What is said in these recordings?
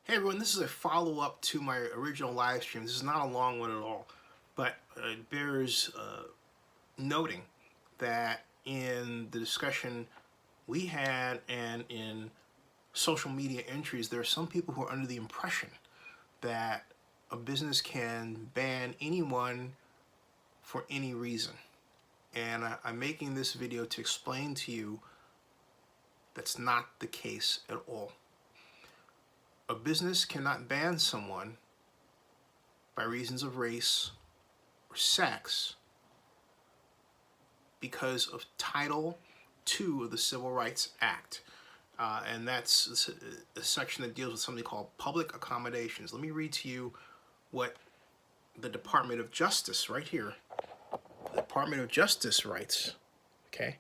Hey everyone, this is a follow-up to my original live stream. This is not a long one at all, but it bears noting that in the discussion we had and in social media entries, there are some people who are under the impression that a business can ban anyone for any reason. And I'm making this video to explain to you that's not the case at all. A business cannot ban someone by reasons of race or sex because of Title II of the Civil Rights Act. And that's a section that deals with something called public accommodations. Let me read to you what the Department of Justice, right here, the Department of Justice writes, okay?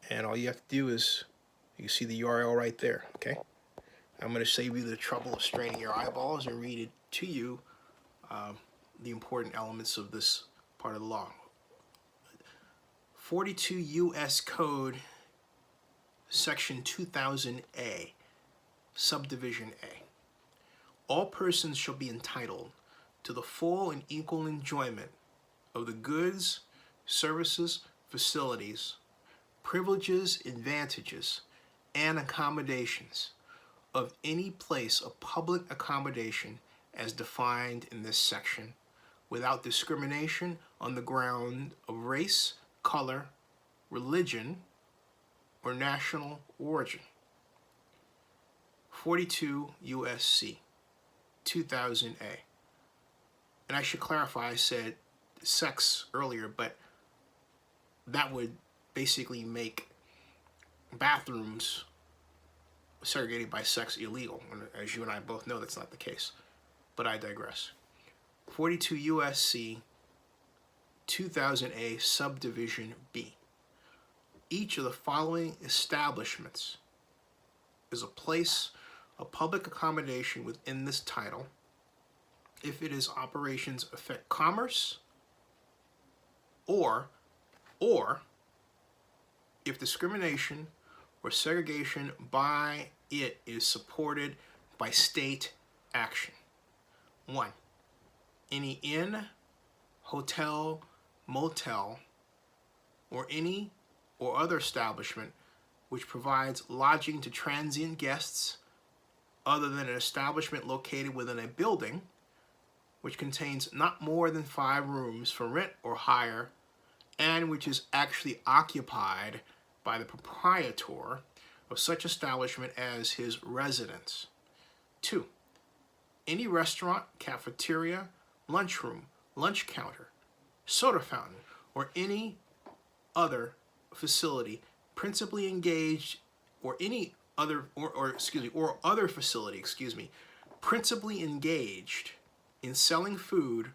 And all you have to do is, you see the URL right there, okay? I'm going to save you the trouble of straining your eyeballs and read it to you, the important elements of this part of the law. 42 U.S. Code, Section 2000A, Subdivision A. All persons shall be entitled to the full and equal enjoyment of the goods, services, facilities, privileges, advantages, and accommodations of any place of public accommodation as defined in this section, without discrimination on the ground of race, color, religion, or national origin. 42 U.S.C. 2000A. And I should clarify, I said sex earlier, but that would basically make bathrooms segregated by sex illegal. And as you and I both know, that's not the case. But I digress. 42 U.S.C. 2000A Subdivision B. Each of the following establishments is a place of public accommodation within this title if its operations affect commerce or if discrimination or segregation by it is supported by state action. 1. Any inn, hotel, motel, or any or other establishment which provides lodging to transient guests other than an establishment located within a building which contains not more than 5 rooms for rent or hire and which is actually occupied by the proprietor of such establishment as his residence. 2. Any restaurant, cafeteria, lunchroom, lunch counter, soda fountain, or any other facility principally engaged or other facility, principally engaged in selling food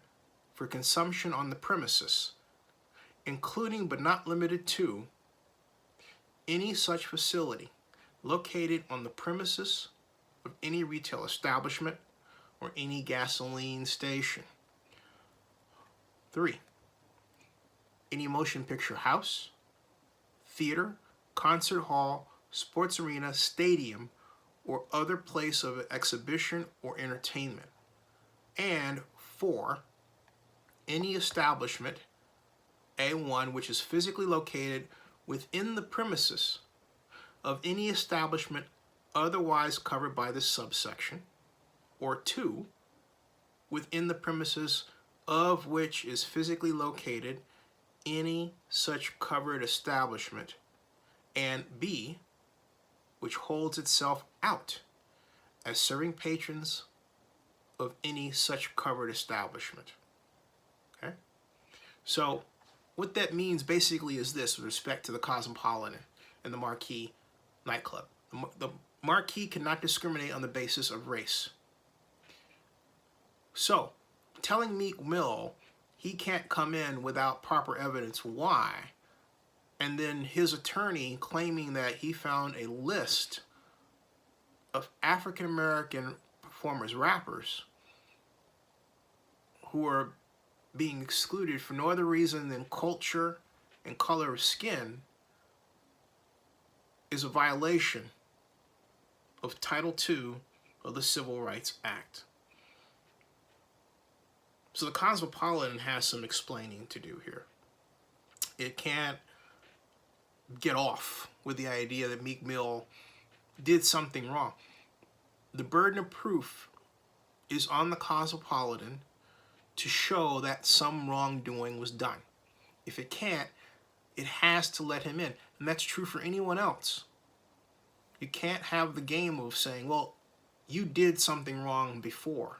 for consumption on the premises, including but not limited to any such facility located on the premises of any retail establishment or any gasoline station. 3. Any motion picture house, theater, concert hall, sports arena, stadium, or other place of exhibition or entertainment. And 4. Any establishment, A1, which is physically located within the premises of any establishment otherwise covered by this subsection, or 2, within the premises of which is physically located any such covered establishment, and B, which holds itself out as serving patrons of any such covered establishment. Okay? So what that means basically is this with respect to the Cosmopolitan and the Marquee nightclub. The Marquee cannot discriminate on the basis of race. So, telling Meek Mill he can't come in without proper evidence why, and then his attorney claiming that he found a list of African American performers, rappers, who are being excluded for no other reason than culture and color of skin, is a violation of Title II of the Civil Rights Act. So the Cosmopolitan has some explaining to do here. It can't get off with the idea that Meek Mill did something wrong. The burden of proof is on the Cosmopolitan to show that some wrongdoing was done. If it can't, it has to let him in. And that's true for anyone else. You can't have the game of saying, well, you did something wrong before.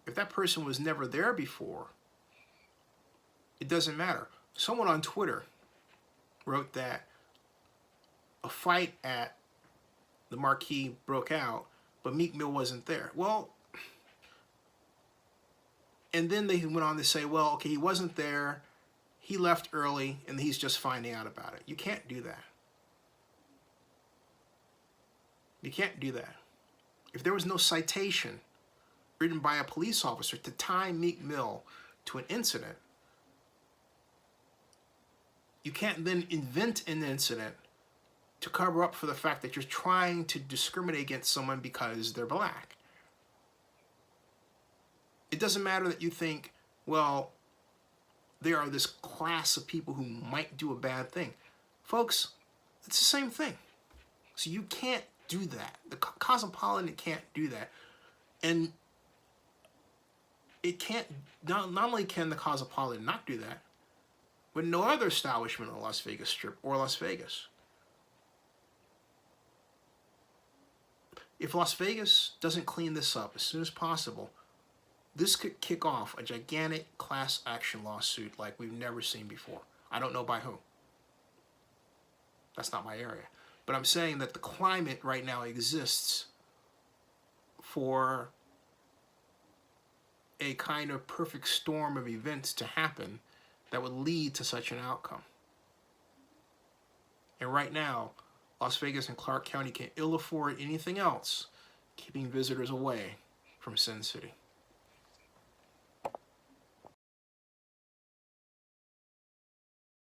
If that person was never there before, it doesn't matter. Someone on Twitter wrote that a fight at the Marquee broke out, but Meek Mill wasn't there. Well, and then they went on to say, well, okay, he wasn't there, he left early, and he's just finding out about it. You can't do that. You can't do that. If there was no citation written by a police officer to tie Meek Mill to an incident, you can't then invent an incident to cover up for the fact that you're trying to discriminate against someone because they're black. It doesn't matter that you think, well, there are this class of people who might do a bad thing. Folks, it's the same thing. So you can't do that. The Cosmopolitan can't do that. And it can't, not only can the Cosmopolitan not do that, but no other establishment on the Las Vegas Strip or Las Vegas. If Las Vegas doesn't clean this up as soon as possible, this could kick off a gigantic class action lawsuit like we've never seen before. I don't know by who. That's not my area. But I'm saying that the climate right now exists for a kind of perfect storm of events to happen that would lead to such an outcome. And right now, Las Vegas and Clark County can ill afford anything else keeping visitors away from Sin City.